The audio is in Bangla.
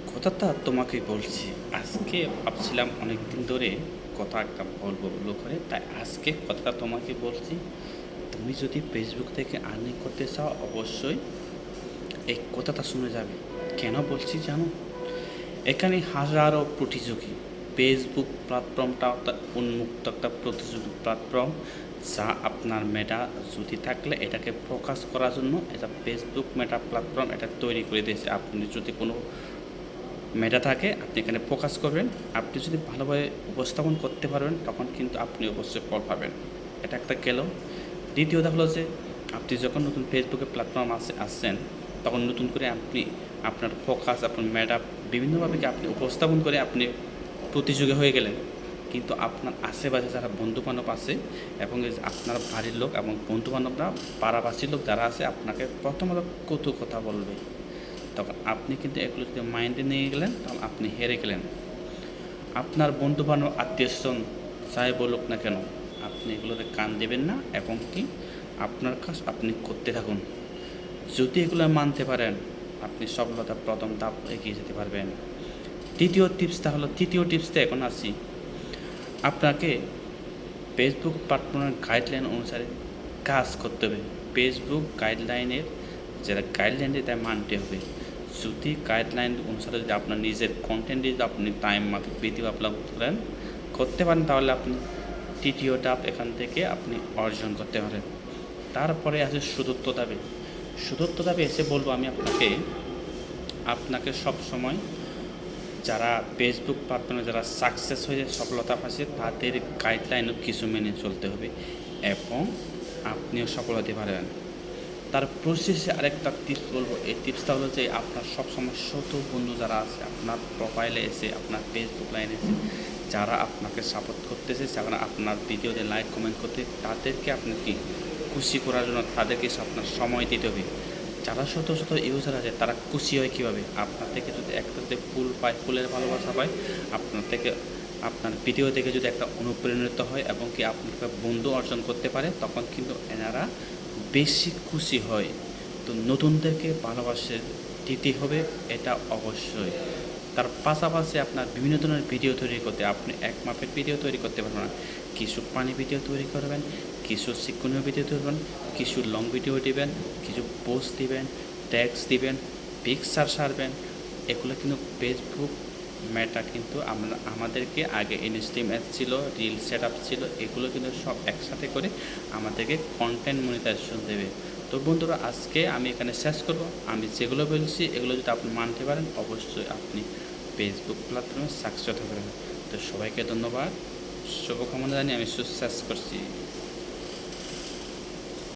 কথাটা তোমাকে বলছি। আজকে ভাবছিলাম অনেক দিন ধরে কথা একটা বলবো বলবো করে, তাই আজকে কথাটা তোমাকে বলছি। তুমি যদি ফেসবুক থেকে আর্নিং করতে চাও, অবশ্যই এই কথাটা শুনে যাবে। কেন বলছি জানো? এখানে হাজারো প্রতিযোগী। ফেসবুক প্ল্যাটফর্মটা একটা উন্মুক্ত একটা প্রতিযোগী প্ল্যাটফর্ম, যা আপনার মেটা যদি থাকলে এটাকে প্রকাশ করার জন্য এটা ফেসবুক মেটা প্ল্যাটফর্ম এটা তৈরি করে দিয়েছে। আপনি যদি কোনো মেটা থাকে আপনি এখানে ফোকাস করবেন। আপনি যদি ভালোভাবে উপস্থাপন করতে পারবেন তখন কিন্তু আপনি অবশ্যই ফল পাবেন। এটা একটা গেল। দ্বিতীয়টা হলো যে আপনি যখন নতুন ফেসবুকে প্ল্যাটফর্ম আসছেন, তখন নতুন করে আপনি আপনার ফোকাস আপনার মেটা বিভিন্নভাবে কি আপনি উপস্থাপন করে আপনি প্রতিযোগী হয়ে গেলেন। কিন্তু আপনার আশেপাশে যারা বন্ধুবান্ধব আছে এবং আপনার বাড়ির লোক এবং বন্ধুবান্ধবরা পাড়াবাসীর লোক যারা আছে আপনাকে প্রথমত কটু কথা বলবে। তখন আপনি কিন্তু এগুলো যদি মাইন্ডে নিয়ে গেলেন তখন আপনি হেরে গেলেন। আপনার বন্ধুবান্ধব আত্মীয়স্বজন যাই বলুক না কেন, আপনি এগুলোতে কান দেবেন না এবং কি আপনার কাজ আপনি করতে থাকুন। যদি এগুলো মানতে পারেন আপনি সফলতার প্রথম ধাপ এগিয়ে যেতে পারবেন। তৃতীয় টিপসটা এখন আসি। আপনাকে ফেসবুক প্ল্যাটফর্মের গাইডলাইন অনুসারে কাজ করতে হবে। ফেসবুক গাইডলাইনের যারা গাইডলাইন দিয়ে তাই মানতে হবে। যদি গাইডলাইন অনুসারে যদি আপনার নিজের কন্টেন্ট যদি আপনি টাইম মাফিক ভিডিও আপলোড করতে পারেন, তাহলে আপনি তৃতীয় ধাপ এখান থেকে আপনি অর্জন করতে পারেন। তারপরে আছে শুধুত্ব দাবি। শুধুত্ব দাবি এসে বলবো আমি আপনাকে সবসময় যারা ফেসবুক প্ল্যাটফর্মে যারা সাকসেস হয়ে সফলতা পাচ্ছে তাদের গাইডলাইনও কিছু মেনে চলতে হবে এবং আপনিও সফল হতে পারবেন। তার প্রসেসে আরেকটা টিপস বলবো। এই টিপসটা হলো যে আপনার সবসময় শত বন্ধু যারা আছে আপনার প্রোফাইলে এসে আপনার ফেসবুক লাইনে এসে যারা আপনাকে সাপোর্ট করতেছে, যারা আপনার ভিডিওতে লাইক কমেন্ট করতে, তাদেরকে আপনি কি খুশি করার জন্য তাদেরকে আপনার সময় দিতে হবে। যারা শত শত ইউজার আছে তারা খুশি হয় কীভাবে? আপনার থেকে যদি একটা যদি ফুল পায়, ফুলের ভালোবাসা পায়, আপনার থেকে আপনার ভিডিও থেকে যদি একটা অনুপ্রেরণিত হয় এবং কি আপনি একটা বন্ধু অর্জন করতে পারে, তখন কিন্তু এনারা বেশি খুশি হয়। তো নতুনদেরকে ভালোবাসে দিতে হবে, এটা অবশ্যই। তার পাশাপাশি আপনার বিভিন্ন ধরনের ভিডিও তৈরি করতে আপনি এক মাপের ভিডিও তৈরি করতে পারবেন না। কিছু পানি ভিডিও তৈরি করবেন, কিছু শিক্ষণীয় ভিডিও তৈরি করবেন, কিছু লং ভিডিও দিবেন, কিছু পোস্ট দিবেন, ট্যাগস দিবেন, পিকচার সারবেন। এগুলো কিন্তু ফেসবুক মেটা কিন্তু আমাদেরকে আগে ইনস্টিমেট ছিল, রিল সেট আপ ছিল, এগুলো কিন্তু সব একসাথে করে আমাদেরকে কন্টেন্ট মনিটাইজেশন দেবে। তো বন্ধুরা, আজকে আমি এখানে শেষ করব। আমি যেগুলো বলছি এগুলো যদি আপনি মানতে পারেন, অবশ্যই আপনি ফেসবুক প্ল্যাটফর্মে সাকসেস হতে পারবেন। তো সবাইকে ধন্যবাদ, শুভকামনা জানিয়ে আমি শেষ করছি।